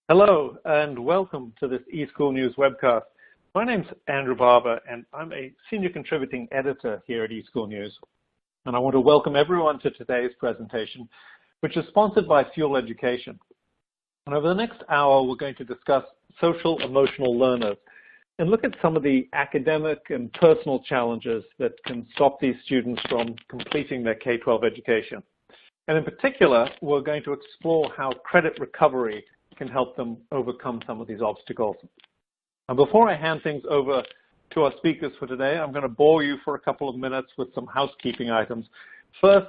Hello and welcome to this eSchool News webcast. My name's Andrew Barber and I'm a senior contributing editor here at eSchool News. And I want to welcome everyone to today's presentation, which is sponsored by Fuel Education. And over the next hour, we're going to discuss social emotional learners and look at some of the academic and personal challenges that can stop these students from completing their K-12 education. And in particular, we're going to explore how credit recovery can help them overcome some of these obstacles. And before I hand things over to our speakers for today, I'm going to bore you for a couple of minutes with some housekeeping items. First,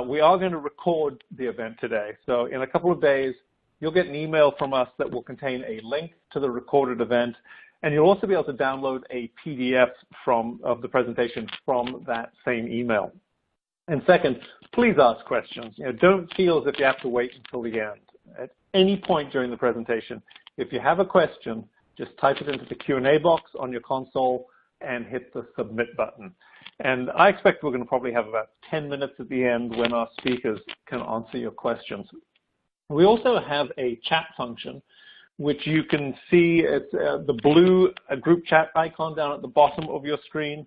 we are going to record the event today. So in a couple of days, you'll get an email from us that will contain a link to the recorded event, and you'll also be able to download a PDF of the presentation from that same email. And second, please ask questions. Don't feel as if you have to wait until the end. At any point during the presentation, if you have a question, just type it into the Q&A box on your console and hit the submit button. And I expect we're going to probably have about 10 minutes at the end when our speakers can answer your questions. We also have a chat function, which you can see it's the blue group chat icon down at the bottom of your screen.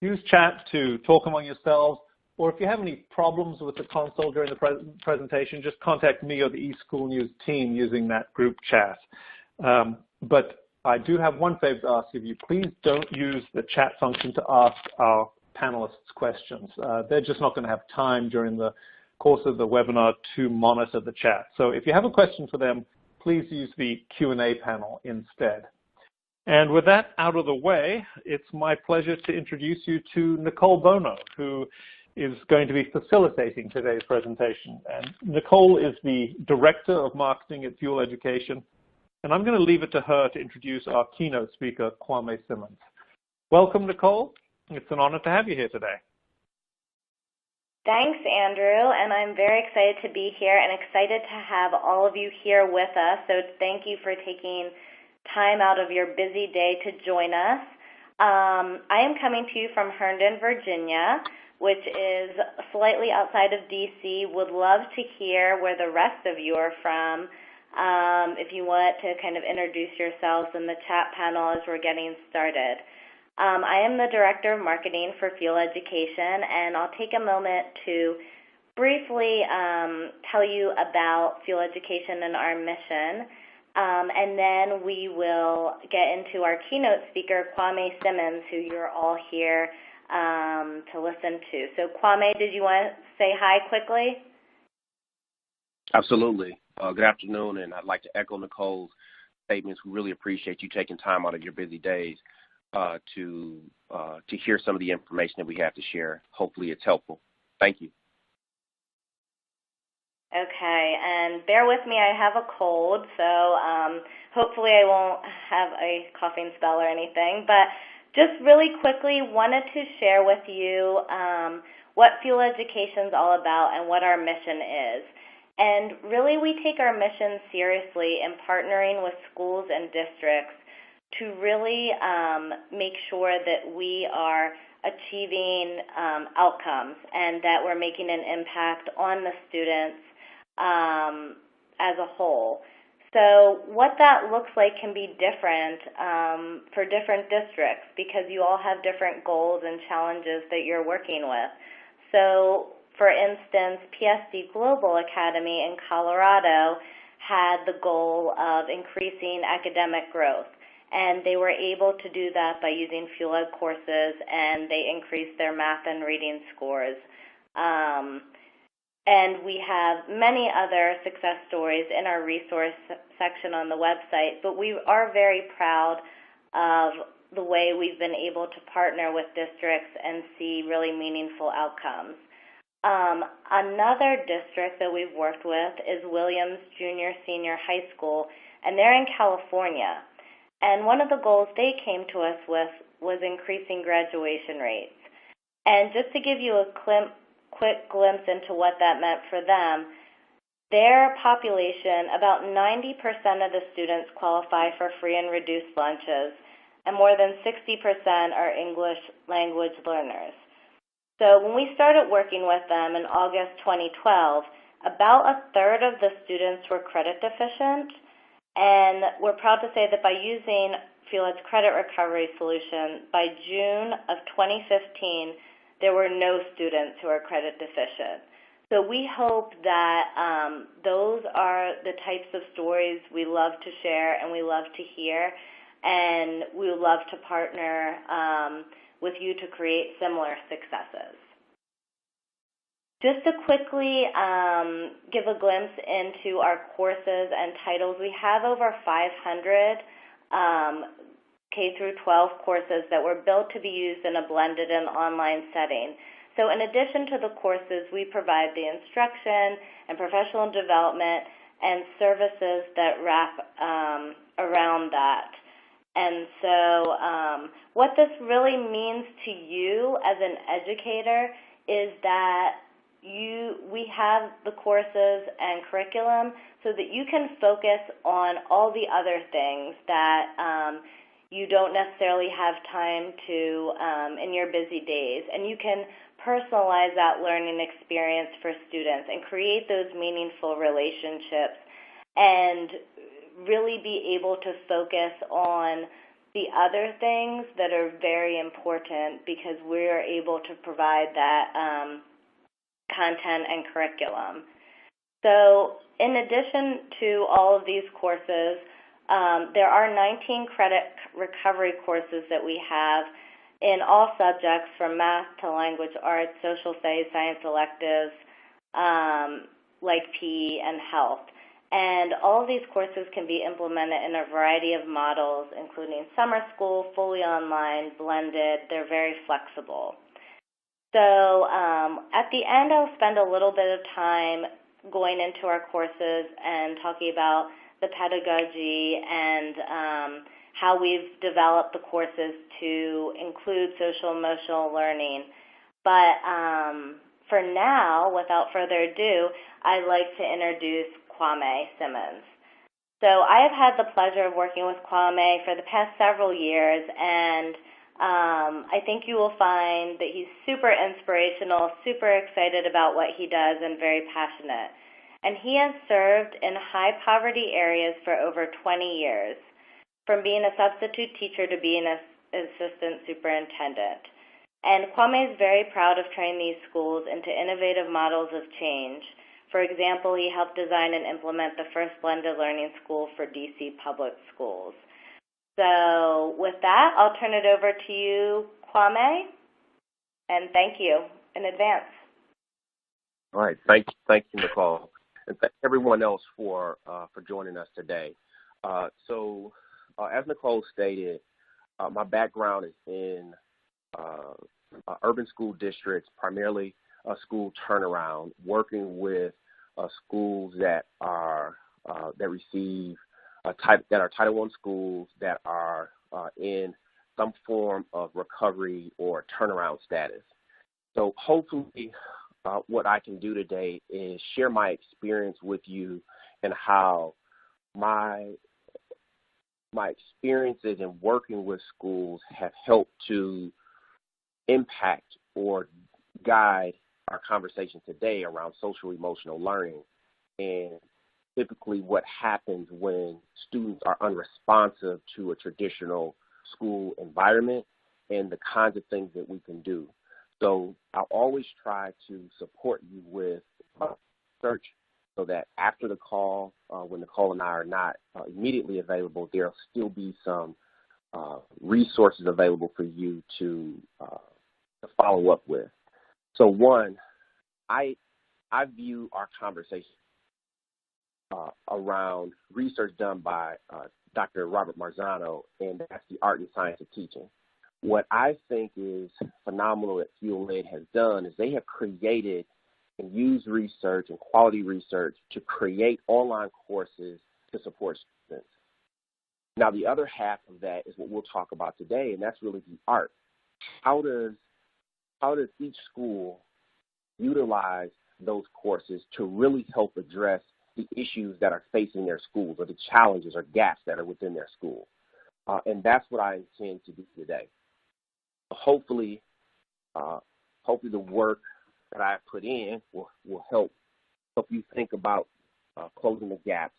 Use chat to talk among yourselves, or if you have any problems with the console during the presentation, just contact me or the eSchool News team using that group chat. But I do have one favor to ask of you. Please don't use the chat function to ask our panelists questions. They're just not going to have time during the course of the webinar to monitor the chat. So if you have a question for them, please use the Q&A panel instead. And with that out of the way, it's my pleasure to introduce you to Nicole Bono, who is going to be facilitating today's presentation. And Nicole is the Director of Marketing at Fuel Education, and I'm going to leave it to her to introduce our keynote speaker, Kwame Simmons. Welcome, Nicole. It's an honor to have you here today. Thanks, Andrew, and I'm very excited to be here and excited to have all of you here with us. So thank you for taking time out of your busy day to join us. I am coming to you from Herndon, Virginia, which is slightly outside of DC. Would love to hear where the rest of you are from. If you want to kind of introduce yourselves in the chat panel as we're getting started. I am the Director of Marketing for Fuel Education, and I'll take a moment to briefly tell you about Fuel Education and our mission, and then we will get into our keynote speaker, Kwame Simmons, who you're all here to listen to. So Kwame, did you want to say hi quickly? Absolutely. Good afternoon, and I'd like to echo Nicole's statements. We really appreciate you taking time out of your busy days to hear some of the information that we have to share. Hopefully it's helpful. Thank you. Okay, and bear with me, I have a cold, so hopefully I won't have a coughing spell or anything, but just really quickly wanted to share with you what Fuel Education is all about and what our mission is. And really we take our mission seriously in partnering with schools and districts to really make sure that we are achieving outcomes and that we're making an impact on the students as a whole. So what that looks like can be different for different districts because you all have different goals and challenges that you're working with. So for instance, PSD Global Academy in Colorado had the goal of increasing academic growth, and they were able to do that by using Fuel Ed courses, and they increased their math and reading scores. And we have many other success stories in our resource section on the website, but we are very proud of the way we've been able to partner with districts and see really meaningful outcomes. Another district that we've worked with is Williams Junior Senior High School, and they're in California. And one of the goals they came to us with was increasing graduation rates. And just to give you a quick glimpse into what that meant for them, their population, about 90% of the students qualify for free and reduced lunches, and more than 60% are English language learners. So when we started working with them in August 2012, about a third of the students were credit deficient, And we're proud to say that by using Fieldhead's credit recovery solution, by June of 2015, there were no students who are credit deficient. So we hope that those are the types of stories we love to share and we love to hear, and we would love to partner with you to create similar successes. Just to quickly give a glimpse into our courses and titles, we have over 500 K through 12 courses that were built to be used in a blended and online setting. So in addition to the courses, we provide the instruction and professional development and services that wrap around that. And so what this really means to you as an educator is that we have the courses and curriculum so that you can focus on all the other things that you don't necessarily have time to in your busy days. And you can personalize that learning experience for students and create those meaningful relationships and really be able to focus on the other things that are very important because we're able to provide that content and curriculum. So in addition to all of these courses, there are 19 credit recovery courses that we have in all subjects from math to language arts, social studies, science electives, like PE and health. And all of these courses can be implemented in a variety of models, including summer school, fully online, blended. They're very flexible. So at the end, I'll spend a little bit of time going into our courses and talking about the pedagogy and how we've developed the courses to include social emotional learning. But for now, without further ado, I'd like to introduce Kwame Simmons. So I have had the pleasure of working with Kwame for the past several years, and I think you will find that he's super inspirational, super excited about what he does, and very passionate. And he has served in high-poverty areas for over 20 years, from being a substitute teacher to being an assistant superintendent. And Kwame is very proud of training these schools into innovative models of change. For example, he helped design and implement the first blended learning school for DC public schools. So with that, I'll turn it over to you, Kwame, and thank you in advance. All right. Thank you, Nicole. And thank everyone else for joining us today. As Nicole stated, my background is in urban school districts, primarily school turnaround, working with schools that are that receive that are Title I schools that are in some form of recovery or turnaround status. So hopefully what I can do today is share my experience with you and how my experiences in working with schools have helped to impact or guide our conversation today around social emotional learning and typically what happens when students are unresponsive to a traditional school environment and the kinds of things that we can do. So I'll always try to support you with research so that after the call, when Nicole and I are not immediately available, there'll still be some resources available for you to follow up with. So one, I view our conversation around research done by Dr. Robert Marzano, and that's the art and science of teaching. What I think is phenomenal that FieldLed has done is they have created and used research and quality research to create online courses to support students. Now, the other half of that is what we'll talk about today, and that's really the art. How does each school utilize those courses to really help address the issues that are facing their schools or the challenges or gaps that are within their school? And that's what I intend to do today. Hopefully the work that I put in will help you think about closing the gaps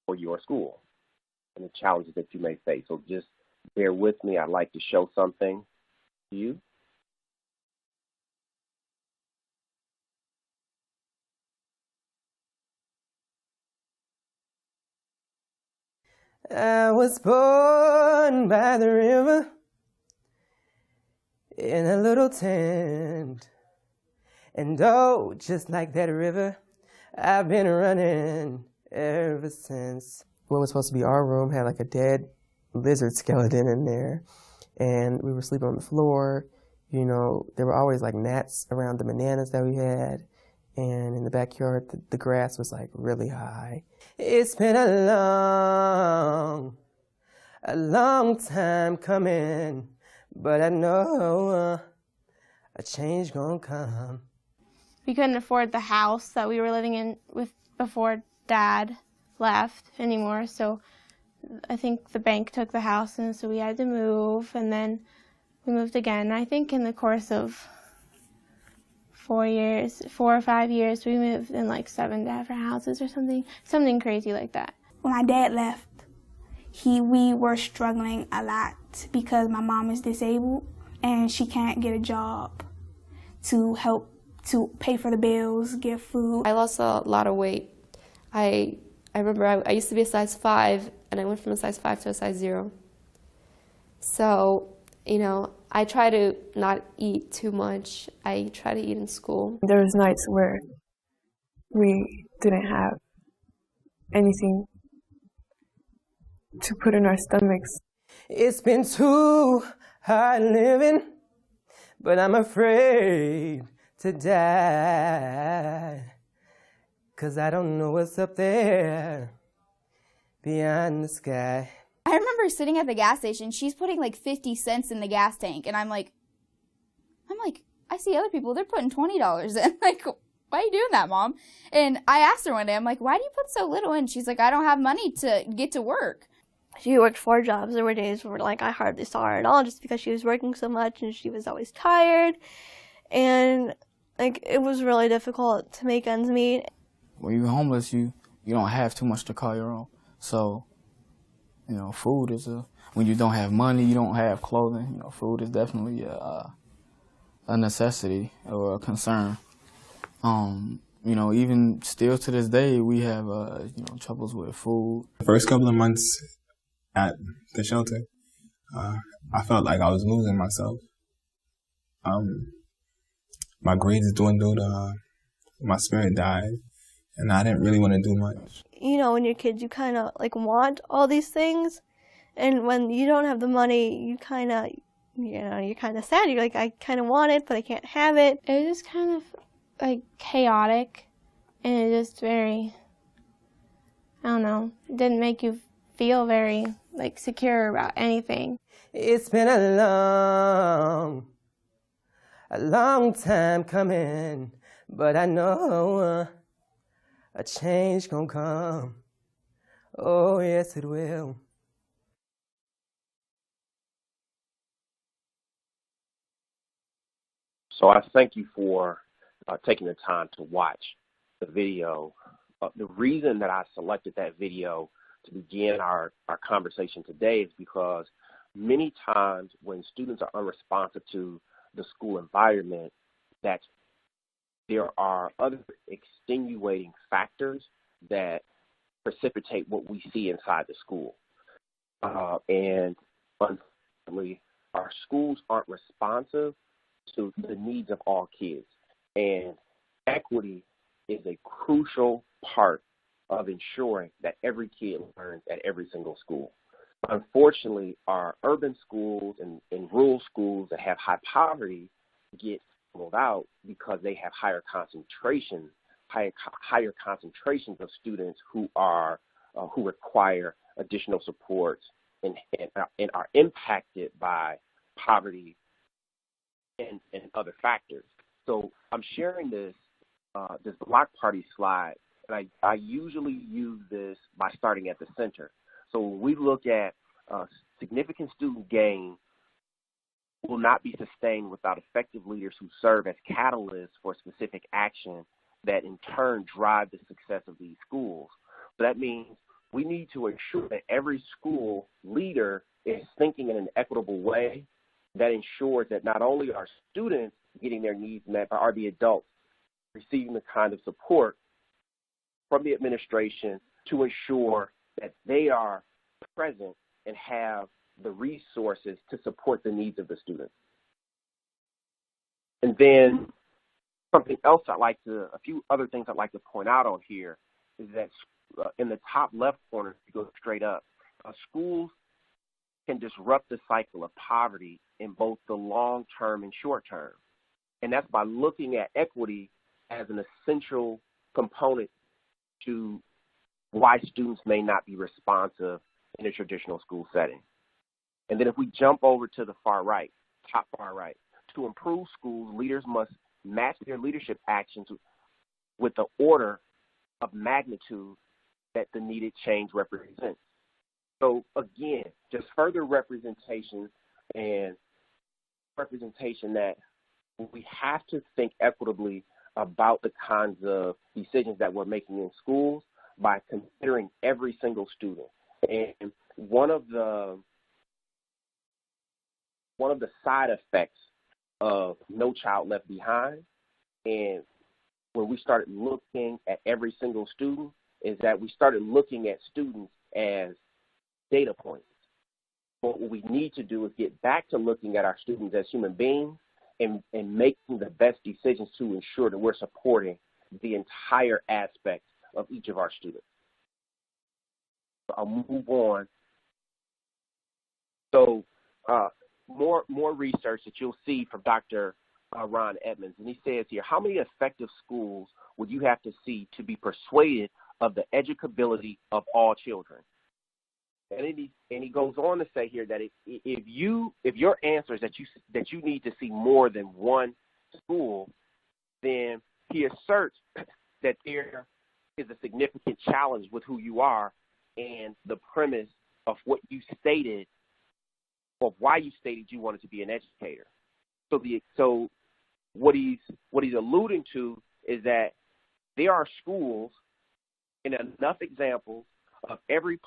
for your school. and the challenges that you may face. So just bear with me. I'd like to show something to you. I was born by the river in a little tent. And oh, just like that river, I've been running ever since. What was supposed to be our room had like a dead lizard skeleton in there. And we were sleeping on the floor. You know, there were always like gnats around the bananas that we had. And in the backyard, the grass was like really high. It's been a long time coming, but I know a change gonna come. We couldn't afford the house that we were living in with before Dad left anymore, so I think the bank took the house, and so we had to move, and then we moved again. I think in the course of 4 or 5 years, we moved in like 7 different houses or something crazy like that. When my dad left, we were struggling a lot because my mom is disabled and she can't get a job to help to pay for the bills, get food. I lost a lot of weight. I remember I used to be a size 5, and I went from a size 5 to a size 0. So, you know, I try to not eat too much. I try to eat in school. There was nights where we didn't have anything to put in our stomachs. It's been too hard living, but I'm afraid to die, 'cause I don't know what's up there beyond the sky. I remember sitting at the gas station, she's putting like 50 cents in the gas tank, and I'm like, I see other people, they're putting $20 in. Like, why are you doing that, Mom? And I asked her one day, I'm like, why do you put so little in? She's like, I don't have money to get to work. She worked 4 jobs. There were days where like I hardly saw her at all just because she was working so much and she was always tired. And like it was really difficult to make ends meet. When you're homeless, you don't have too much to call your own. So, you know, food is when you don't have money, you don't have clothing, you know, food is definitely a necessity or a concern. You know, even still to this day, we have, you know, troubles with food. The first couple of months at the shelter, I felt like I was losing myself. My grades dwindled, my spirit died, and I didn't really want to do much. You know, when you're kids, you kind of like want all these things, and when you don't have the money, you kind of, you know, you're kind of sad. You're like, I kind of want it, but I can't have it. It was just kind of like chaotic, and it just very, I don't know, it didn't make you feel very like secure about anything. It's been a long time coming, but I know a change gonna come. Oh, yes, it will. So I thank you for taking the time to watch the video. The reason that I selected that video to begin our conversation today is because many times when students are unresponsive to the school environment, that there are other extenuating factors that precipitate what we see inside the school. And unfortunately, our schools aren't responsive to the needs of all kids. And equity is a crucial part of ensuring that every kid learns at every single school. Unfortunately, our urban schools and rural schools that have high poverty get singled out because they have higher concentrations of students who require additional supports and are impacted by poverty and other factors. So I'm sharing this block party slide, and I usually use this by starting at the center. So when we look at significant student gain will not be sustained without effective leaders who serve as catalysts for specific action that in turn drive the success of these schools. So that means we need to ensure that every school leader is thinking in an equitable way that ensures that not only are students getting their needs met, but are the adults receiving the kind of support from the administration to ensure that they are present and have the resources to support the needs of the students. And then something else a few other things I'd like to point out on here is that in the top left corner, if you go straight up, schools can disrupt the cycle of poverty in both the long term and short term. And that's by looking at equity as an essential component to why students may not be responsive in a traditional school setting. And then if we jump over to the far right, top far right, to improve schools, leaders must match their leadership actions with the order of magnitude that the needed change represents. So again, just further representation that we have to think equitably about the kinds of decisions that we're making in schools by considering every single student. And one of the side effects of No Child Left Behind, and when we started looking at every single student, is that we started looking at students as data points. But what we need to do is get back to looking at our students as human beings and making the best decisions to ensure that we're supporting the entire aspect of each of our students. So I'll move on. So more research that you'll see from Dr. Ron Edmonds, and he says here, how many effective schools would you have to see to be persuaded of the educability of all children? And he goes on to say here that if your answer is that you need to see more than one school, then he asserts that there is a significant challenge with who you are and the premise of what you stated, of why you stated you wanted to be an educator. So what he's alluding to is that there are schools and enough examples of every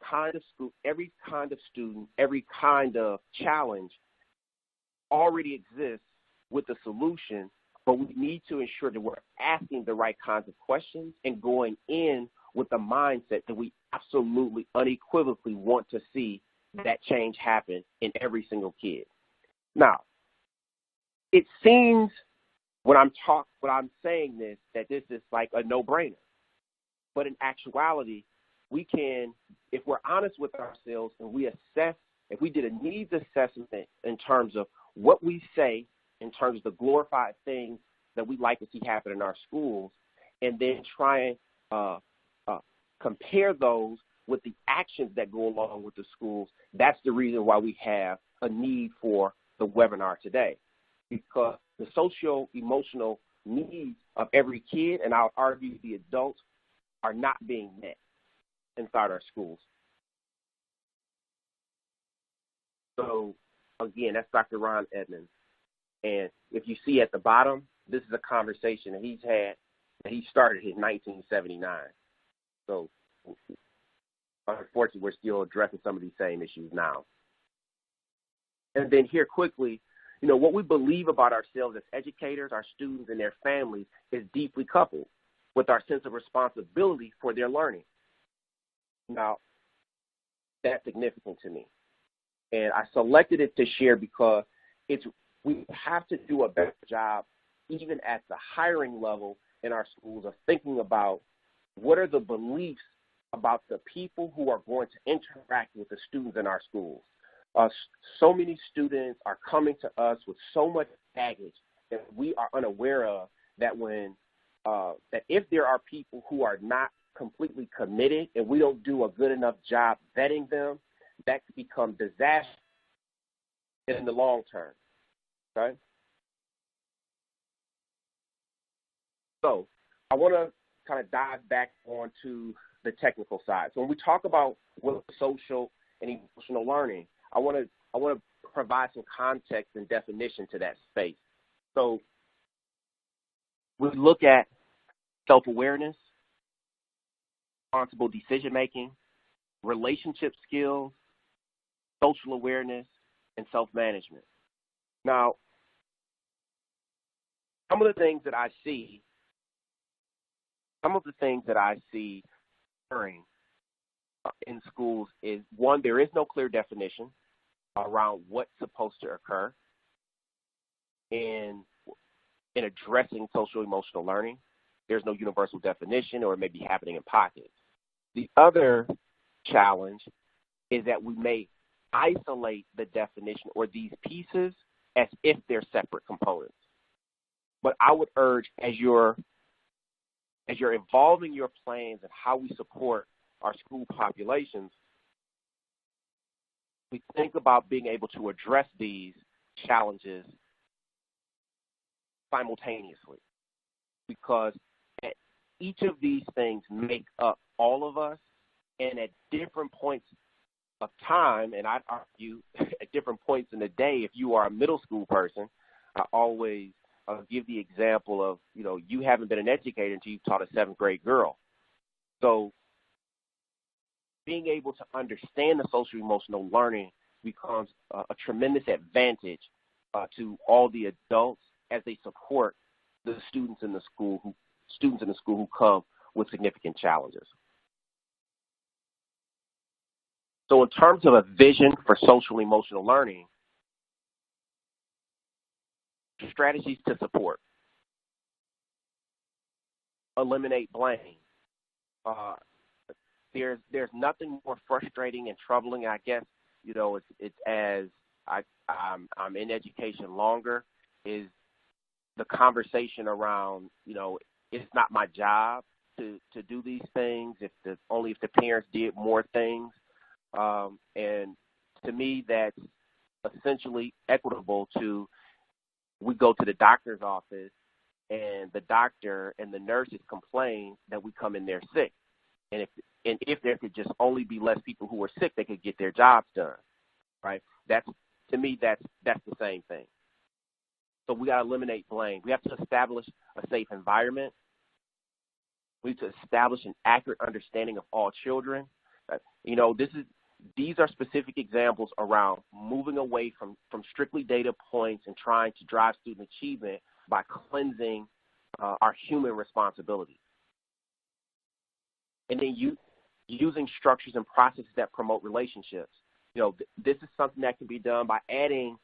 kind of school, every kind of student, every kind of challenge already exists with the solution, but we need to ensure that we're asking the right kinds of questions and going in with the mindset that we absolutely unequivocally want to see that change happen in every single kid. Now, it seems when I'm saying this, that this is like a no-brainer. But in actuality, we can, if we're honest with ourselves and we assess, if we did a needs assessment in terms of what we say, in terms of the glorified things that we'd like to see happen in our schools, and then try and compare those with the actions that go along with the schools, that's the reason why we have a need for the webinar today. Because the socio-emotional needs of every kid, and I'll argue the adults, are not being met inside our schools. So, again, that's Dr. Ron Edmonds. And if you see at the bottom, this is a conversation that he's had, that he started in 1979. So, unfortunately, we're still addressing some of these same issues now. And then here quickly, what we believe about ourselves as educators, our students, and their families is deeply coupled with our sense of responsibility for their learning. Now, that's significant to me. And I selected it to share because we have to do a better job, even at the hiring level in our schools, of thinking about what are the beliefs about the people who are going to interact with the students in our schools. So many students are coming to us with so much baggage that we are unaware of, that that if there are people who are not completely committed and we don't do a good enough job vetting them, that could become disastrous in the long term. Okay? So I want to kind of dive back onto the technical side. So when we talk about what social and emotional learning, I want to provide some context and definition to that space. So we look at self-awareness, responsible decision-making, relationship skills, social awareness, and self-management. Now, some of the things that I see occurring in schools is, one, there is no clear definition around what's supposed to occur in addressing social emotional learning. There's no universal definition, or it may be happening in pockets. The other challenge is that we may isolate the definition or these pieces as if they're separate components. But I would urge, as you're evolving your plans and how we support our school populations, we think about being able to address these challenges simultaneously, because each of these things make up all of us, and at different points of time, and I'd argue at different points in the day, if you are a middle school person, I always give the example of, you haven't been an educator until you've taught a 7th grade girl. So being able to understand the social emotional learning becomes a tremendous advantage to all the adults as they support the students in the school who come with significant challenges. So in terms of a vision for social emotional learning, strategies to support: eliminate blame. There's nothing more frustrating and troubling, I guess, it's as I'm in education longer, is the conversation around, it's not my job to do these things, only if the parents did more things. And to me, that's essentially equitable to, we go to the doctor's office and the doctor and the nurses complain that we come in there sick. And if there could just only be less people who are sick, they could get their jobs done, right? To me, that's the same thing. So we got to eliminate blame. We have to establish a safe environment. We need to establish an accurate understanding of all children. These are specific examples around moving away from strictly data points and trying to drive student achievement by cleansing our human responsibility. And then using structures and processes that promote relationships. This is something that can be done by adding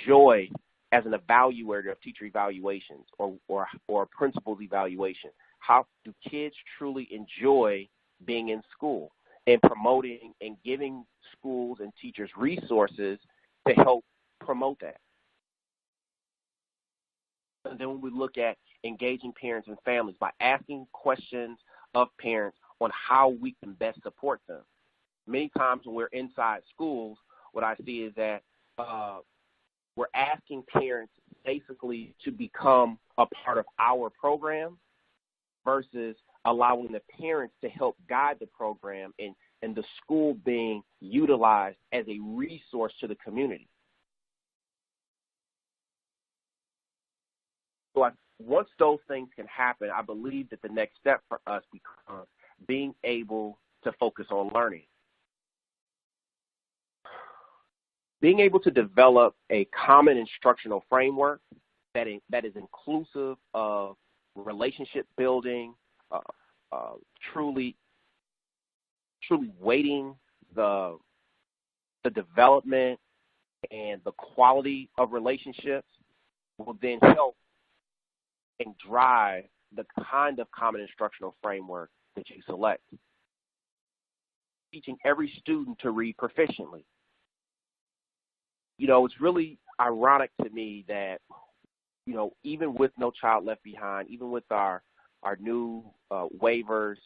joy as an evaluator of teacher evaluations or principal's evaluation. How do kids truly enjoy being in school? And promoting and giving schools and teachers resources to help promote that. And then when we look at engaging parents and families by asking questions of parents on how we can best support them. Many times when we're inside schools, what I see is that we're asking parents basically to become a part of our program versus allowing the parents to help guide the program and the school being utilized as a resource to the community. So once those things can happen, I believe that the next step for us becomes being able to focus on learning. Being able to develop a common instructional framework that is inclusive of relationship building, truly weighting the development and the quality of relationships will then help and drive the kind of common instructional framework that you select. Teaching every student to read proficiently. It's really ironic to me that, even with No Child Left Behind, even with our new waivers,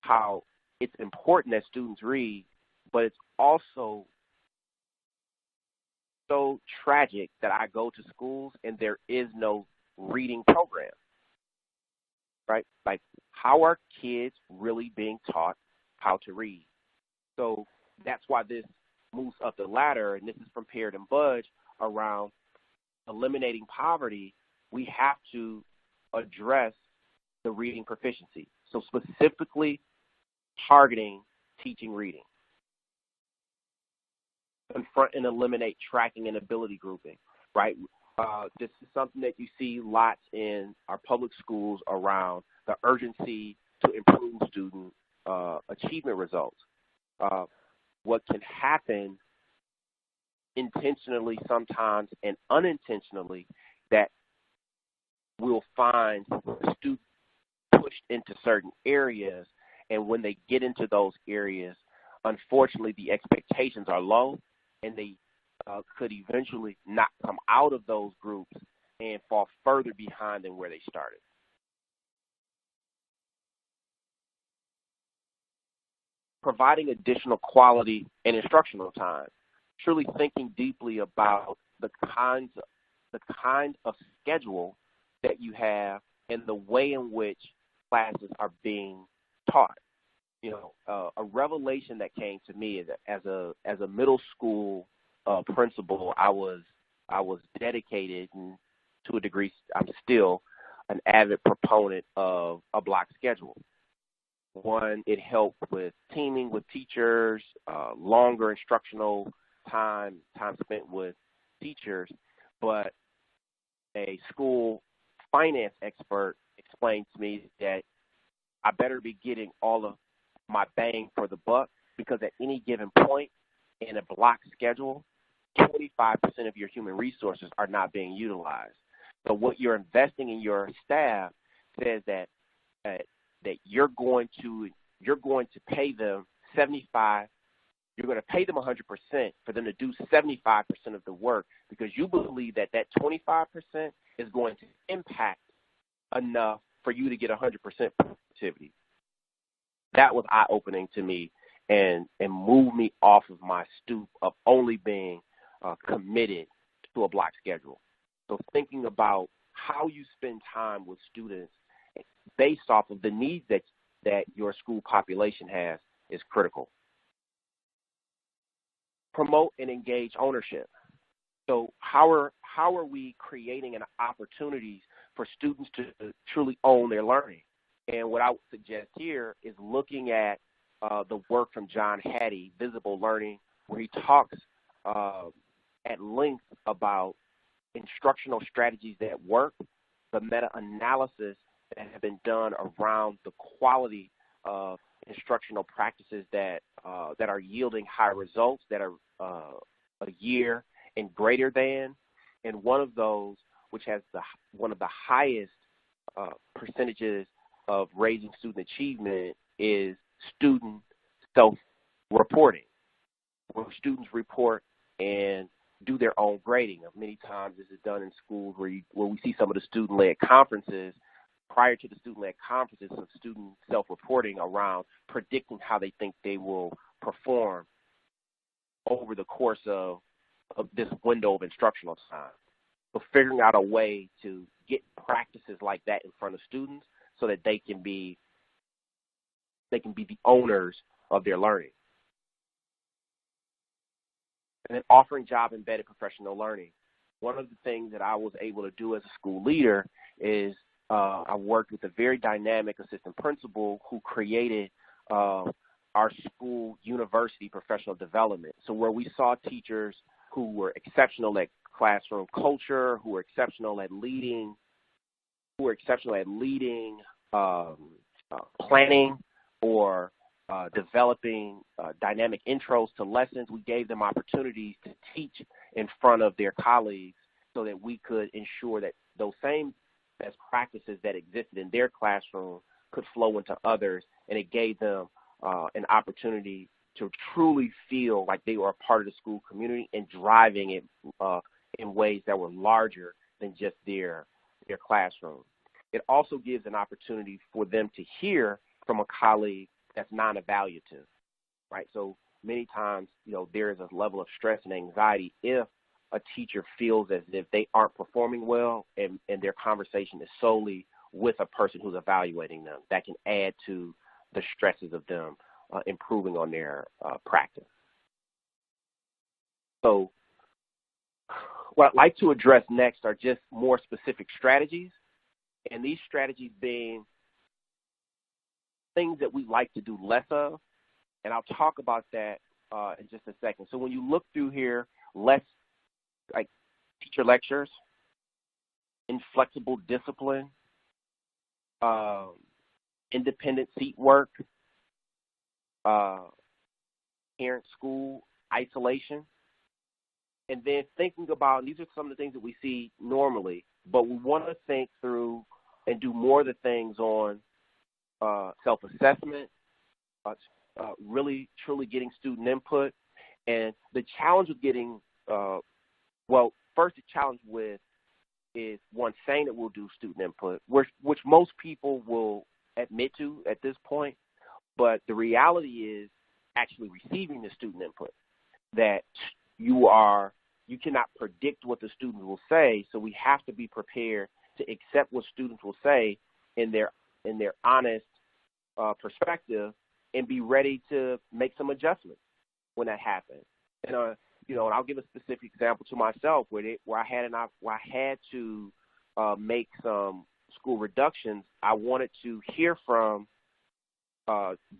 how it's important that students read, but it's also so tragic that I go to schools and there is no reading program, right? Like, how are kids really being taught how to read? So that's why this moves up the ladder, and this is from Parent and Budge around eliminating poverty. We have to address the reading proficiency. So specifically targeting teaching reading. Confront and eliminate tracking and ability grouping, right? This is something that you see lots in our public schools around the urgency to improve student achievement results. What can happen intentionally sometimes and unintentionally that we'll find students pushed into certain areas, and when they get into those areas, unfortunately the expectations are low, and they could eventually not come out of those groups and fall further behind than where they started. Providing additional quality and instructional time, truly thinking deeply about the kind of schedule that you have and the way in which classes are being taught. You know, a revelation that came to me is that as a middle school principal, I was dedicated, and to a degree, I'm still an avid proponent of a block schedule. One, it helped with teaming with teachers, longer instructional time spent with teachers, but a school finance expert explained to me that I better be getting all of my bang for the buck, because at any given point in a block schedule, 25% of your human resources are not being utilized. So what you're investing in your staff says that you're going to pay them 75. You're going to pay them 100% for them to do 75% of the work, because you believe that 25% is going to impact enough for you to get 100% productivity. That was eye-opening to me and moved me off of my stoop of only being committed to a block schedule. So thinking about how you spend time with students based off of the needs that your school population has is critical. Promote and engage ownership. So how are we creating an opportunities for students to truly own their learning? And what I would suggest here is looking at the work from John Hattie, Visible Learning, where he talks at length about instructional strategies that work, the meta-analysis that have been done around the quality of instructional practices that are yielding high results, that are a year and greater than. And one of those, which has one of the highest percentages of raising student achievement, is student self-reporting, where students report and do their own grading. Many times this is done in schools where we see some of the student-led conferences. Prior to the student-led conferences, of student self-reporting around predicting how they think they will perform over the course of this window of instructional time. So figuring out a way to get practices like that in front of students so that they can be the owners of their learning. And then offering job-embedded professional learning. One of the things that I was able to do as a school leader is I worked with a very dynamic assistant principal who created our school university professional development. So where we saw teachers who were exceptional at classroom culture, who were exceptional at leading, planning or developing dynamic intros to lessons, we gave them opportunities to teach in front of their colleagues so that we could ensure that those same best practices that existed in their classroom could flow into others, and it gave them an opportunity to truly feel like they were a part of the school community and driving it in ways that were larger than just their classroom. It also gives an opportunity for them to hear from a colleague that's non-evaluative, right? So many times, there is a level of stress and anxiety if a teacher feels as if they aren't performing well and their conversation is solely with a person who's evaluating them. That can add to the stresses of them improving on their practice. So what I'd like to address next are just more specific strategies, and these strategies being things that we like to do less of, and I'll talk about that in just a second. So when you look through here, less like teacher lectures, inflexible discipline, independent seat work, parent school isolation, and then thinking about, and these are some of the things that we see normally, but we want to think through and do more of the things on self-assessment, really, truly getting student input. And the challenge with getting, first the challenge with is one, saying that we'll do student input, which most people will admit to at this point, but the reality is actually receiving the student input, that you cannot predict what the students will say, so we have to be prepared to accept what students will say in their honest perspective and be ready to make some adjustments when that happens. And and I'll give a specific example to myself where I had to make some school reductions. I wanted to hear from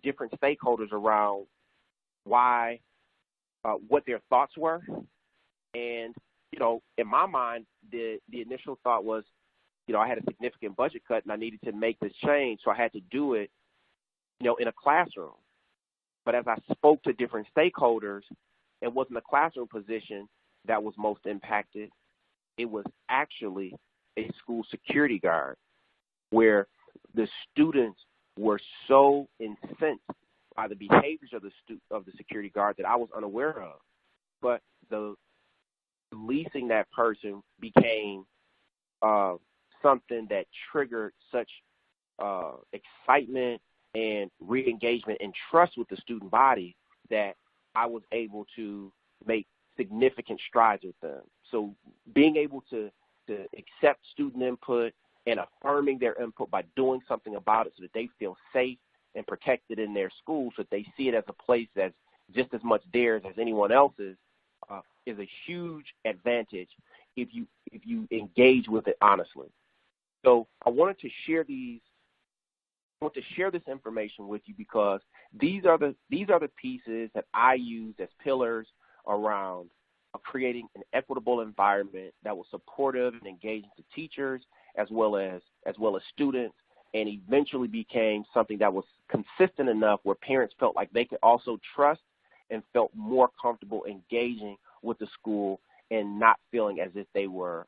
different stakeholders around why, what their thoughts were. And, in my mind, the initial thought was, I had a significant budget cut and I needed to make this change, so I had to do it, in a classroom. But as I spoke to different stakeholders, it wasn't the classroom position that was most impacted. It was actually a school security guard, where the students were so incensed by the behaviors of the security guard that I was unaware of. But the releasing that person became something that triggered such excitement and re-engagement and trust with the student body that I was able to make significant strides with them. So being able to accept student input and affirming their input by doing something about it so that they feel safe and protected in their school, so that they see it as a place that's just as much theirs as anyone else's, is a huge advantage if you engage with it honestly. So I wanted to share this information with you because these are the pieces that I use as pillars around creating an equitable environment that was supportive and engaging to teachers as well as students, and eventually became something that was consistent enough where parents felt like they could also trust and felt more comfortable engaging with the school and not feeling as if they were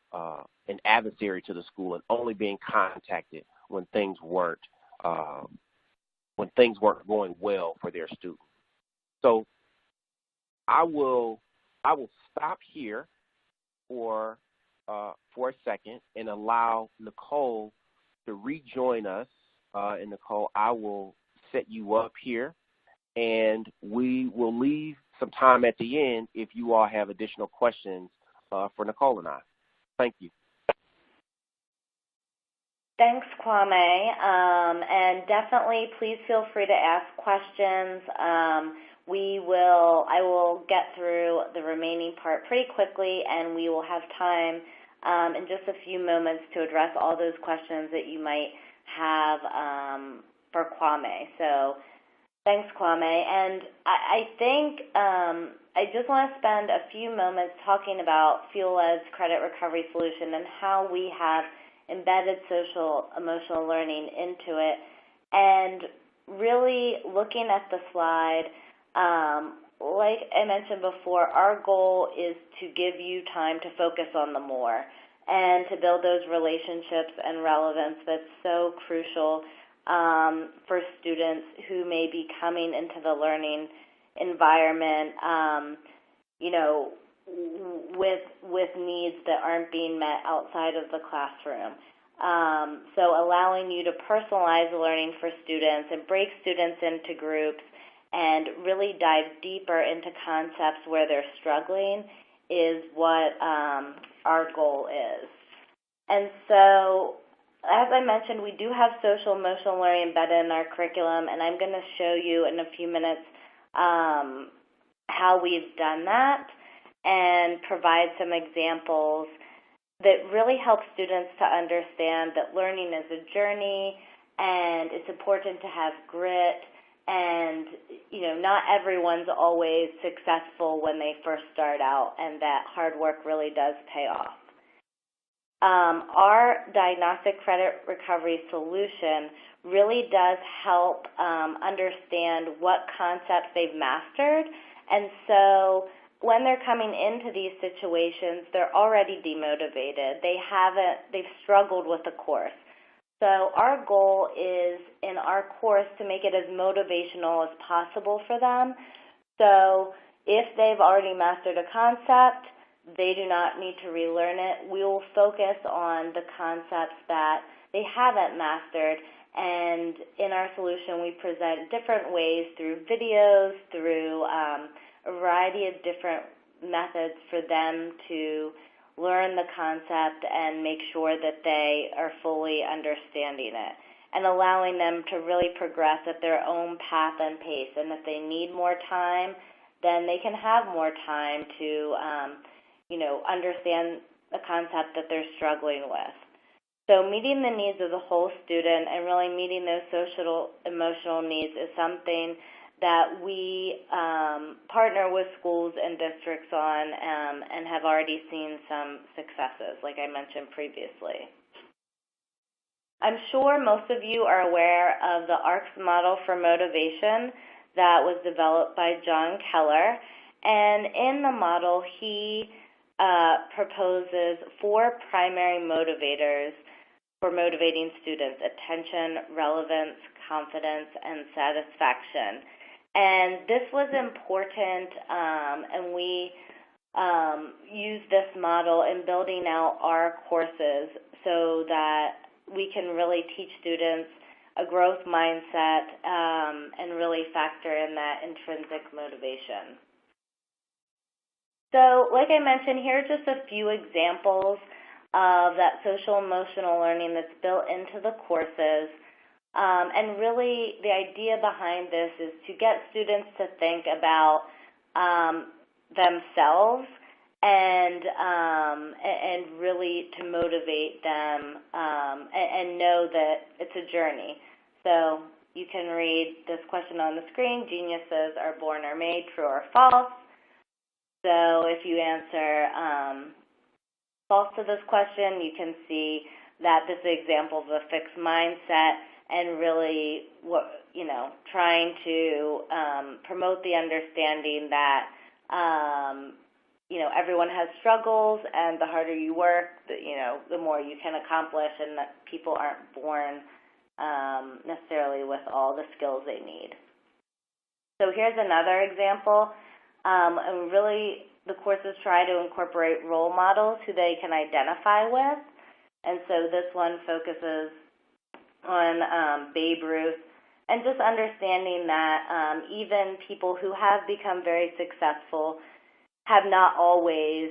an adversary to the school and only being contacted when things weren't going well for their students. So I will stop here for a second and allow Nicole to rejoin us. And Nicole, I will set you up here, and we will leave some time at the end if you all have additional questions for Nicole and I. Thank you. Thanks, Kwame. And definitely please feel free to ask questions. I will get through the remaining part pretty quickly, and we will have time in just a few moments to address all those questions that you might have for Kwame. So thanks, Kwame. And I think I just want to spend a few moments talking about FuelEd's credit recovery solution and how we have embedded social emotional learning into it. And really looking at the slide, like I mentioned before, our goal is to give you time to focus on the more and to build those relationships and relevance that's so crucial for students who may be coming into the learning environment, with needs that aren't being met outside of the classroom. So allowing you to personalize the learning for students and break students into groups and really dive deeper into concepts where they're struggling is what our goal is. And so, as I mentioned, we do have social emotional learning embedded in our curriculum, and I'm going to show you in a few minutes how we've done that and provide some examples that really help students to understand that learning is a journey and it's important to have grit, and not everyone's always successful when they first start out, and that hard work really does pay off. Our diagnostic credit recovery solution really does help understand what concepts they've mastered, and so when they're coming into these situations, they're already demotivated. They've struggled with the course. So our goal is in our course to make it as motivational as possible for them. So if they've already mastered a concept, they do not need to relearn it. We will focus on the concepts that they haven't mastered, and in our solution we present different ways through videos, through a variety of different methods for them to learn the concept and make sure that they are fully understanding it, and allowing them to really progress at their own path and pace. And if they need more time, then they can have more time to understand the concept that they're struggling with. So meeting the needs of the whole student and really meeting those social emotional needs is something that we partner with schools and districts on, and have already seen some successes, like I mentioned previously. I'm sure most of you are aware of the ARCS model for motivation that was developed by John Keller, and in the model he proposes 4 primary motivators for motivating students: attention, relevance, confidence, and satisfaction. And this was important, and we use this model in building out our courses so that we can really teach students a growth mindset and really factor in that intrinsic motivation. So like I mentioned, here are just a few examples of that social emotional learning that's built into the courses. And really the idea behind this is to get students to think about themselves and really to motivate them and know that it's a journey. So you can read this question on the screen: geniuses are born or made, true or false? So if you answer false to this question, you can see that this is an example of a fixed mindset, and really, trying to promote the understanding that, everyone has struggles, and the harder you work, the more you can accomplish, and that people aren't born necessarily with all the skills they need. So here's another example, and really the courses try to incorporate role models who they can identify with, and so this one focuses on Babe Ruth, and just understanding that even people who have become very successful have not always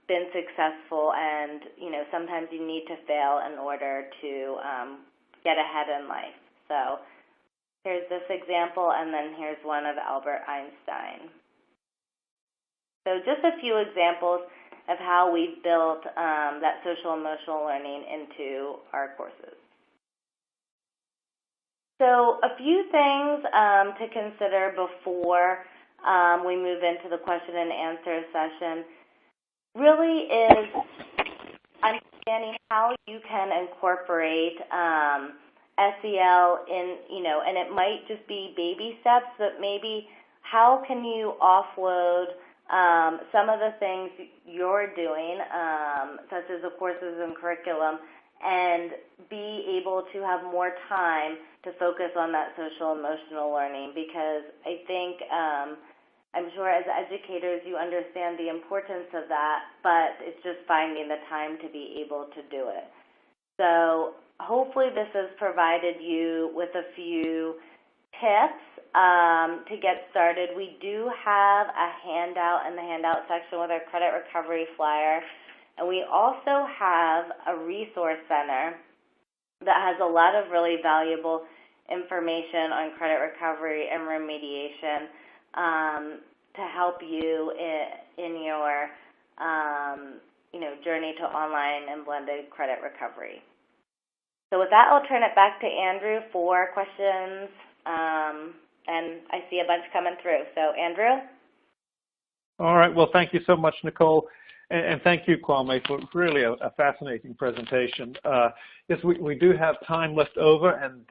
been successful, and sometimes you need to fail in order to get ahead in life. So here's this example, and then here's one of Albert Einstein. So just a few examples of how we've built that social emotional learning into our courses. So a few things to consider before we move into the question and answer session really is understanding how you can incorporate SEL in, and it might just be baby steps, but maybe how can you offload some of the things you're doing, such as the courses and curriculum, and be able to have more time to focus on that social emotional learning, because I think I'm sure as educators you understand the importance of that, but it's just finding the time to be able to do it. So hopefully this has provided you with a few tips to get started. We do have a handout in the handout section with our credit recovery flyer, and we also have a resource center that has a lot of really valuable information on credit recovery and remediation to help you in your journey to online and blended credit recovery. So with that, I'll turn it back to Andrew for questions, and I see a bunch coming through. So Andrew? All right. Well, thank you so much, Nicole. And thank you, Kwame, for really a fascinating presentation. Yes, we do have time left over, and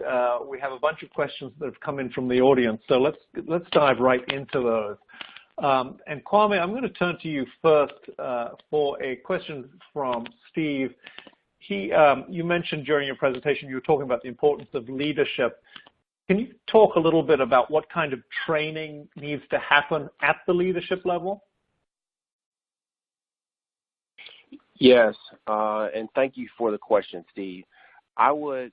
we have a bunch of questions that have come in from the audience. So let's dive right into those. And Kwame, I'm going to turn to you first for a question from Steve. You mentioned during your presentation, you were talking about the importance of leadership. Can you talk a little bit about what kind of training needs to happen at the leadership level? Yes, and thank you for the question, Steve. My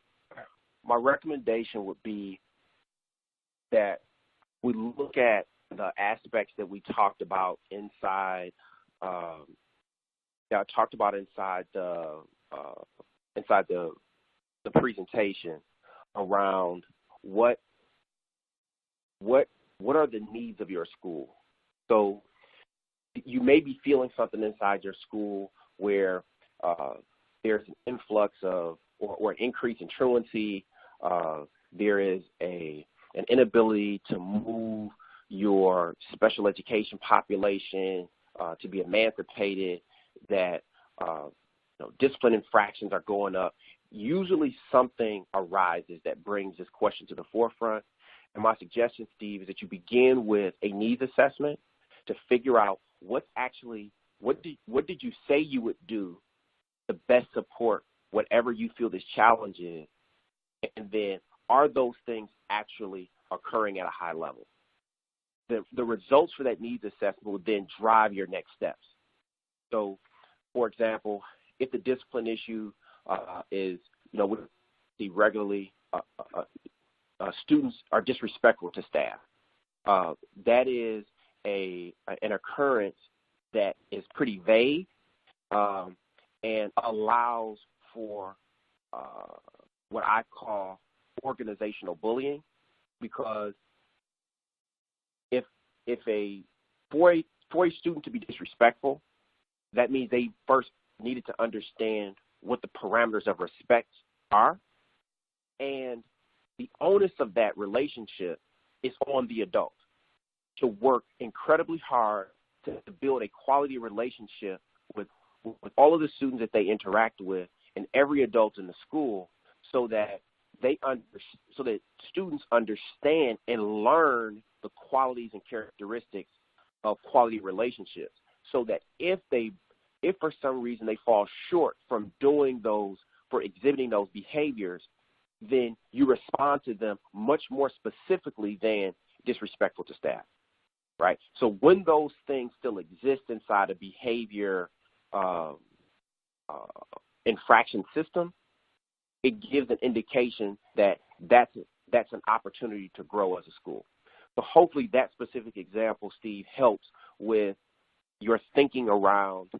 recommendation would be that we look at the aspects that we talked about inside the presentation around what are the needs of your school. So you may be feeling something inside your school where there's an influx of or an increase in truancy. There is an inability to move your special education population to be emancipated, that discipline infractions are going up. Usually something arises that brings this question to the forefront. And my suggestion, Steve, is that you begin with a needs assessment to figure out what did you say you would do to best support whatever you feel this challenge is, and then are those things actually occurring at a high level? The results for that needs assessment will then drive your next steps. So, for example, if the discipline issue is, we see regularly students are disrespectful to staff. That is an occurrence that is pretty vague and allows for what I call organizational bullying, because for a student to be disrespectful, that means they first needed to understand what the parameters of respect are, and the onus of that relationship is on the adult to work incredibly hard to build a quality relationship with all of the students that they interact with and every adult in the school, so that students understand and learn the qualities and characteristics of quality relationships, so that if for some reason they fall short from exhibiting those behaviors, then you respond to them much more specifically than disrespectful to staff, right? So when those things still exist inside a behavior infraction system, it gives an indication that that's an opportunity to grow as a school. So hopefully that specific example, Steve, helps with your thinking around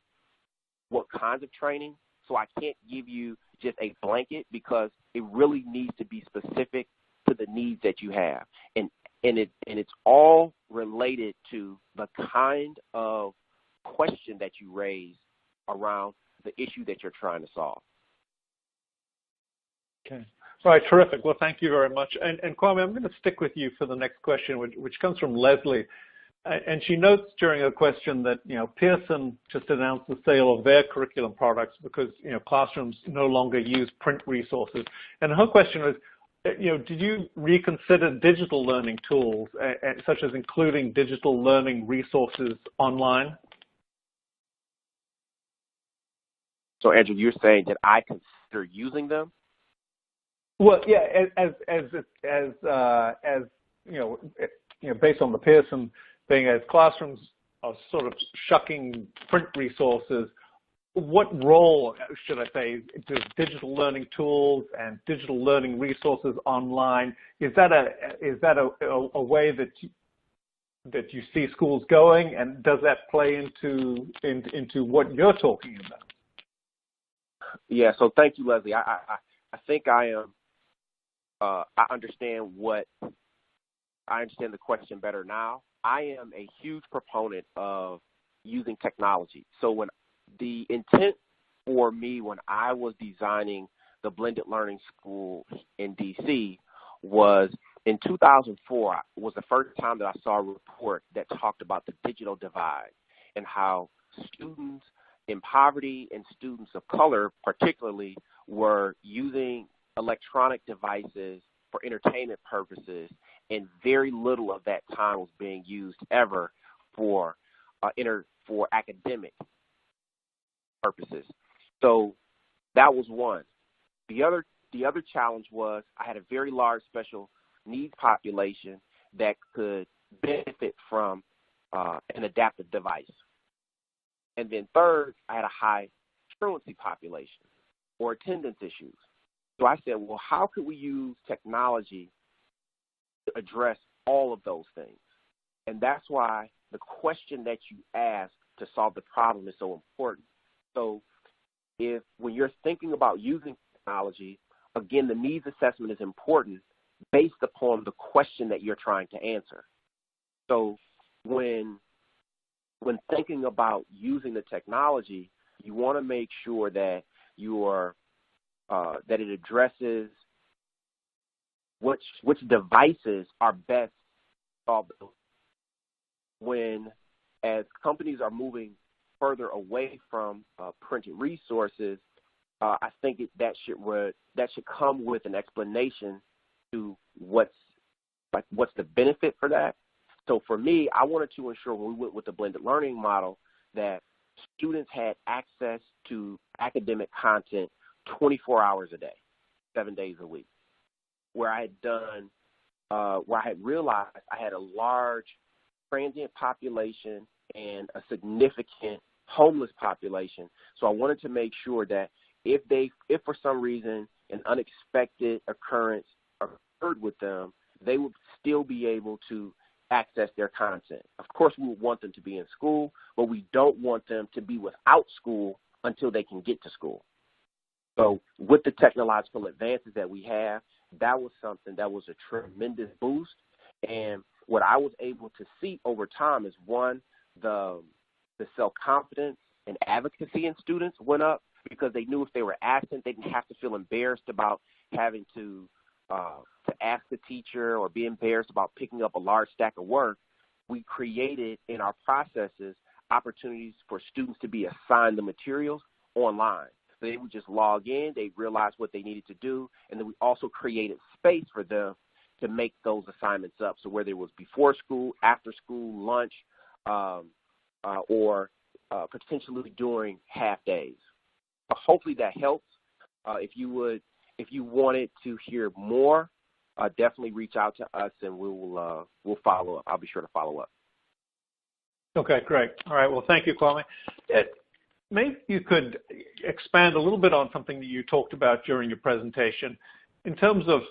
what kinds of training. So I can't give you just a blanket, because it really needs to be specific to the needs that you have. And it's all related to the kind of question that you raise around the issue that you're trying to solve. Okay. All right, terrific. Well, thank you very much. And Kwame, I'm going to stick with you for the next question, which comes from Leslie. And she notes during her question that, Pearson just announced the sale of their curriculum products because, classrooms no longer use print resources. And her question was, did you reconsider digital learning tools, such as including digital learning resources online? So, Andrew, you're saying that I consider using them? Well, yeah, based on the Pearson thing, as classrooms are sort of shucking print resources, what role, should I say, does digital learning tools and digital learning resources online, is that a way that you see schools going, and does that play into what you're talking about? Yeah, so thank you, Leslie. I think I understand the question better now. I am a huge proponent of using technology. So when the intent for me when I was designing the blended learning school in D.C. was in 2004 was the first time that I saw a report that talked about the digital divide and how students in poverty and students of color particularly were using electronic devices for entertainment purposes, and very little of that time was being used ever for academic purposes. So that was one. The other challenge was I had a very large special needs population that could benefit from an adaptive device. And then third, I had a high truancy population or attendance issues. So I said, well, how could we use technology to address all of those things? And that's why the question that you ask to solve the problem is so important. So when you're thinking about using technology, again, the needs assessment is important based upon the question that you're trying to answer. So when thinking about using the technology, you want to make sure that that it addresses which devices are best solved. When, as companies are moving further away from printed resources, I think that should come with an explanation to what's the benefit for that. So for me, I wanted to ensure when we went with the blended learning model that students had access to academic content 24 hours a day, 7 days a week, where I had realized I had a large transient population and a significant homeless population. So I wanted to make sure that if for some reason an unexpected occurrence occurred with them, they would still be able to access their content. Of course, we would want them to be in school, but we don't want them to be without school until they can get to school. So with the technological advances that we have, that was something that was a tremendous boost. And what I was able to see over time is, one, the self-confidence and advocacy in students went up because they knew if they were absent, they didn't have to feel embarrassed about having to ask the teacher or be embarrassed about picking up a large stack of work. We created in our processes opportunities for students to be assigned the materials online. So they would just log in, they realized what they needed to do, and then we also created space for them to make those assignments up. So whether it was before school, after school, lunch, or potentially during half days. Hopefully that helps. If you wanted to hear more, definitely reach out to us and we'll follow up. I'll be sure to follow up. Okay, great. All right. Well, thank you, Kwame. Maybe you could expand a little bit on something that you talked about during your presentation in terms of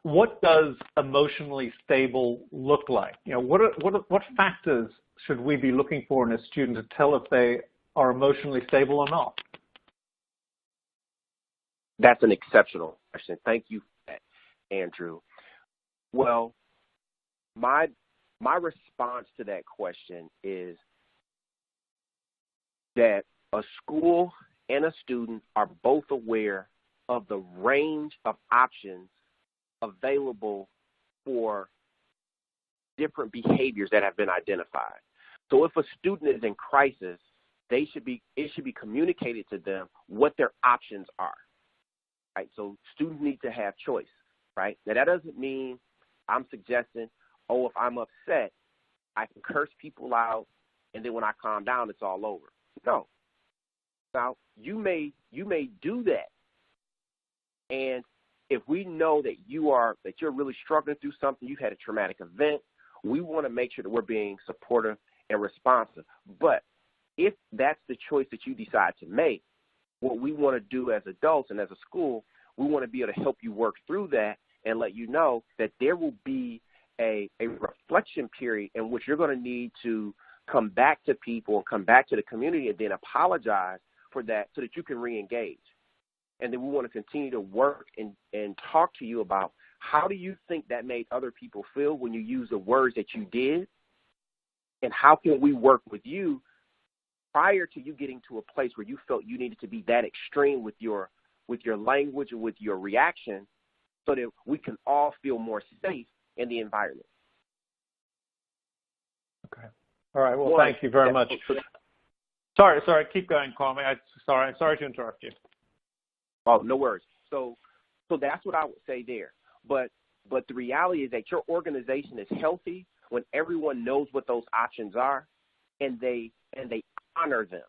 what does emotionally stable look like? You know, what factors should we be looking for in a student to tell if they are emotionally stable or not? That's an exceptional question. Thank you for that, Andrew. Well, my response to that question is that a school and a student are both aware of the range of options available for different behaviors that have been identified. So if a student is in crisis, it should be communicated to them what their options are. Right? So students need to have choice, right? Now that doesn't mean I'm suggesting, if I'm upset, I can curse people out and then when I calm down, it's all over. No. Now you may do that. And if we know that you're really struggling through something, you've had a traumatic event, we want to make sure that we're being supportive and responsive. But if that's the choice that you decide to make, what we want to do as adults and as a school, we want to be able to help you work through that and let you know that there will be a reflection period in which you're going to need to come back to people and come back to the community and then apologize for that so that you can re-engage. And then we want to continue to work and talk to you about how do you think that made other people feel when you use the words that you did, and how can we work with you prior to you getting to a place where you felt you needed to be that extreme with your with your language, and with your reaction, so that we can all feel more safe in the environment. Okay. All right. Well, thank you very much. Sorry. Keep going, Kwame. Sorry to interrupt you. Oh, no worries. So that's what I would say there. But the reality is that your organization is healthy when everyone knows what those options are, and they honor them.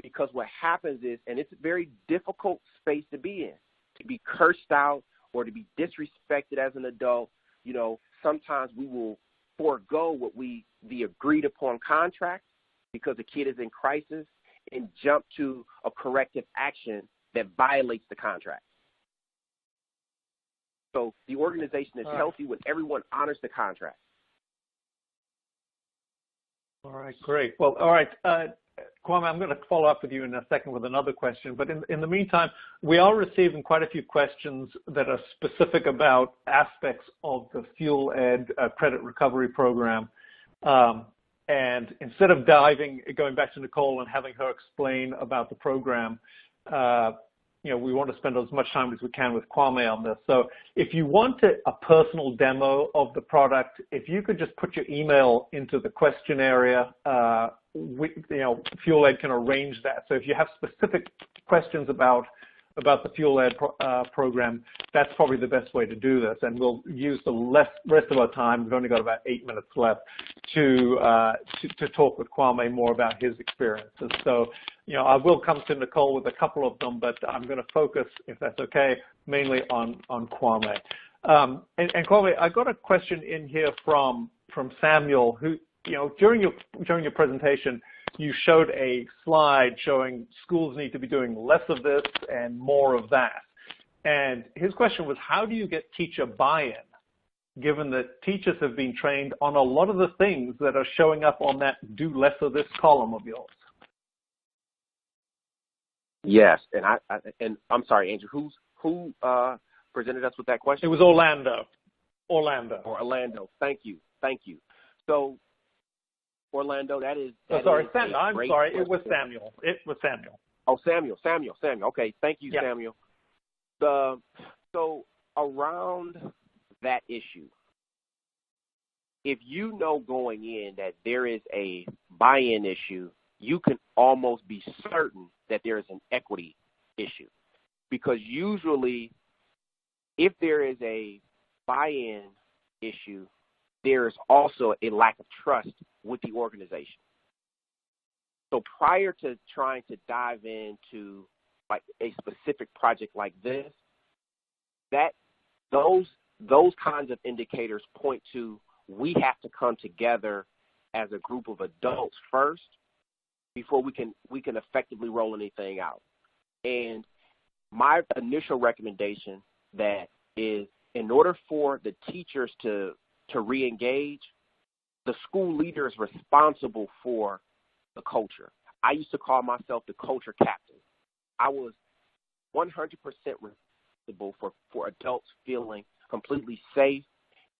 Because what happens is, and it's a very difficult space to be in, to be cursed out or to be disrespected as an adult. You know, sometimes we will forego the agreed upon contract because the kid is in crisis and jump to a corrective action that violates the contract. So the organization is healthy when everyone honors the contract. All right, great. Well, all right, Kwame, I'm going to follow up with you in a second with another question. But in the meantime, we are receiving quite a few questions that are specific about aspects of the Fuel Ed credit recovery program. And instead of going back to Nicole and having her explain about the program, we want to spend as much time as we can with Kwame on this. So if you want a personal demo of the product, if you could just put your email into the question area, Fuel Ed can arrange that. So if you have specific questions about the Fuel Ed program, that's probably the best way to do this. And we'll use the rest of our time, we've only got about 8 minutes left, to talk with Kwame more about his experiences. So, I will come to Nicole with a couple of them, but I'm going to focus, if that's okay, mainly on Kwame. And Kwame, I got a question in here from Samuel, who, during your presentation, you showed a slide showing schools need to be doing less of this and more of that. And his question was, how do you get teacher buy-in, given that teachers have been trained on a lot of the things that are showing up on that do less of this column of yours? Yes, and I'm sorry, Andrew, who presented us with that question? It was Orlando. Orlando. Thank you. So, Orlando, that is. I'm sorry. It was Samuel. Oh, Samuel. Okay, thank you, yeah. Samuel. So around that issue, if you know going in that there is a buy-in issue, you can almost be certain that there is an equity issue. Because usually, if there is a buy-in issue, there is also a lack of trust with the organization. So prior to trying to dive into like a specific project like this, those kinds of indicators point to we have to come together as a group of adults first before we can effectively roll anything out. And my initial recommendation that is, in order for the teachers to re-engage, the school leader is responsible for the culture. I used to call myself the culture captain. I was 100% responsible for adults feeling completely safe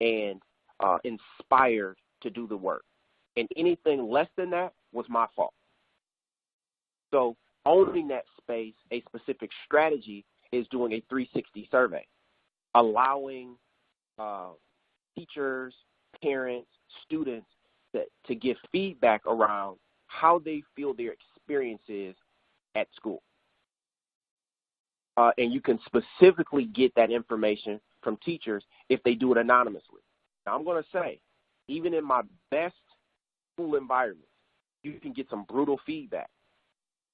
and inspired to do the work. And anything less than that was my fault. So owning that space, a specific strategy is doing a 360 survey, allowing teachers, parents, students to give feedback around how they feel their experience is at school. And you can specifically get that information from teachers if they do it anonymously. Now, I'm going to say, even in my best school environment, you can get some brutal feedback.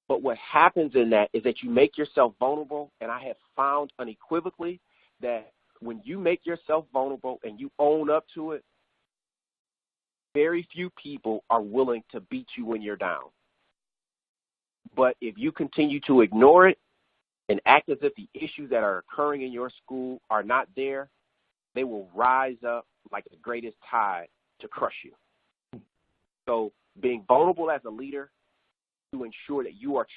But what happens in that is that you make yourself vulnerable, and I have found unequivocally that when you make yourself vulnerable and you own up to it, very few people are willing to beat you when you're down. But if you continue to ignore it and act as if the issues that are occurring in your school are not there, they will rise up like the greatest tide to crush you. So being vulnerable as a leader to ensure that you are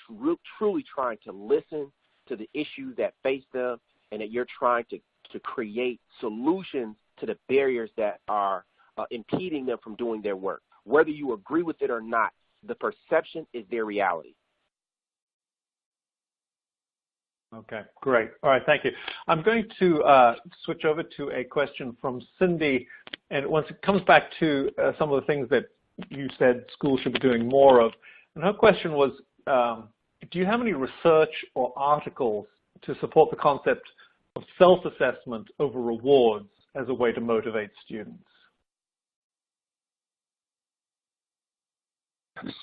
truly trying to listen to the issues that face them and that you're trying to create solutions to the barriers that are impeding them from doing their work. Whether you agree with it or not, the perception is their reality. Okay, great. All right, thank you. I'm going to switch over to a question from Cindy, and once it comes back to some of the things that you said schools should be doing more of. And her question was, do you have any research or articles to support the concept of self-assessment over rewards as a way to motivate students?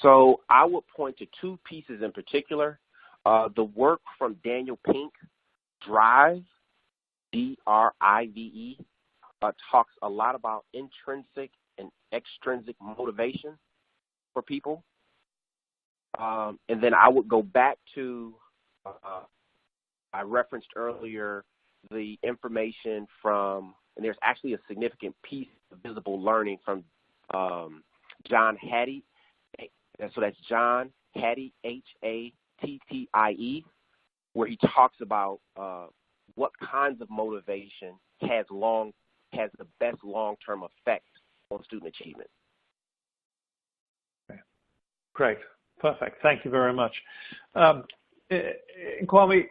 So I would point to two pieces in particular. The work from Daniel Pink, Drive, D-R-I-V-E, talks a lot about intrinsic and extrinsic motivation for people. And then I would go back to, I referenced earlier the information from, and there's actually a significant piece of visible learning from John Hattie. So that's John Hattie, Hattie, where he talks about what kinds of motivation has the best long-term effect on student achievement. Okay. Great. Perfect. Thank you very much. Kwame,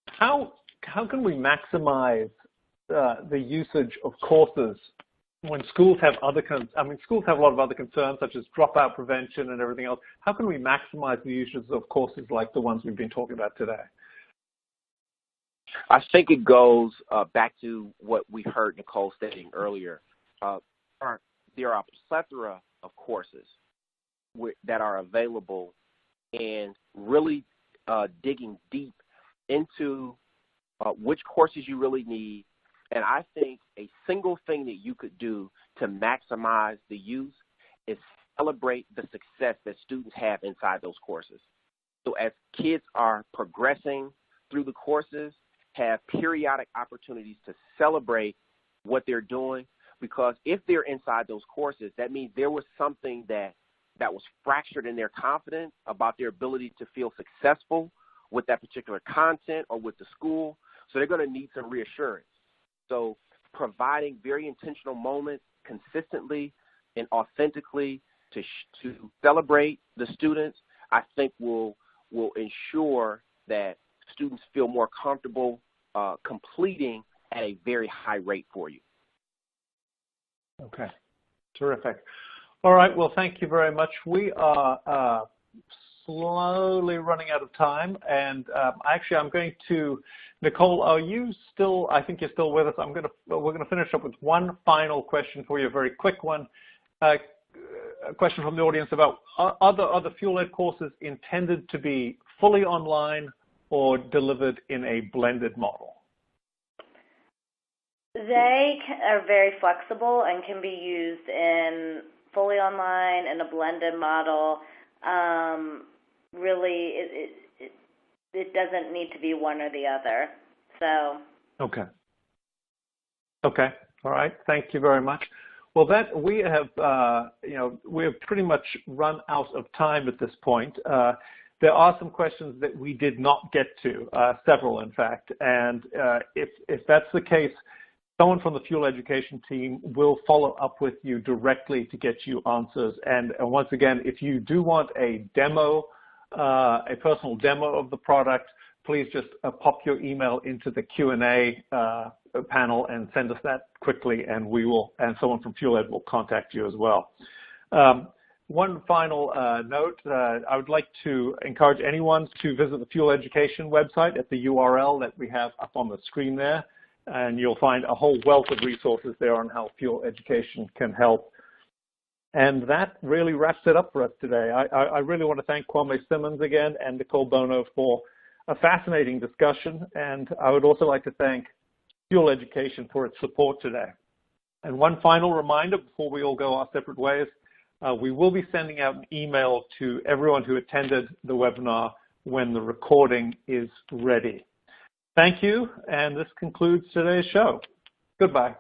how can we maximize the usage of courses when schools have schools have a lot of other concerns such as dropout prevention and everything else. How can we maximize the usage of courses like the ones we've been talking about today? I think it goes back to what we heard Nicole stating earlier. There are a plethora of courses that are available, and really digging deep into which courses you really need. And I think a single thing that you could do to maximize the use is celebrate the success that students have inside those courses. So as kids are progressing through the courses, have periodic opportunities to celebrate what they're doing, because if they're inside those courses, that means there was something that was fractured in their confidence about their ability to feel successful with that particular content or with the school. So they're going to need some reassurance. So providing very intentional moments consistently and authentically to celebrate the students, I think will ensure that students feel more comfortable completing at a very high rate for you. Okay, terrific. All right, well, thank you very much. We are slowly running out of time, and actually I'm going to, Nicole, are you still, I think you're still with us. We're going to finish up with one final question for you, a very quick one. A question from the audience about other fuel ed courses intended to be fully online or delivered in a blended model? They are very flexible and can be used in fully online and a blended model. Really, it doesn't need to be one or the other. So. Okay. Okay. All right. Thank you very much. Well, we have we've pretty much run out of time at this point. There are some questions that we did not get to, several in fact, and if that's the case, someone from the Fuel Education team will follow up with you directly to get you answers. And once again, if you do want a demo, a personal demo of the product, please just pop your email into the Q&A panel and send us that quickly, and and someone from Fuel Ed will contact you as well. One final note, I would like to encourage anyone to visit the Fuel Education website at the URL that we have up on the screen there, and you'll find a whole wealth of resources there on how Fuel Education can help. And that really wraps it up for us today. I really want to thank Kwame Simmons again and Nicole Bono for a fascinating discussion, and I would also like to thank Fuel Education for its support today. And one final reminder before we all go our separate ways, we will be sending out an email to everyone who attended the webinar when the recording is ready. Thank you, and this concludes today's show. Goodbye.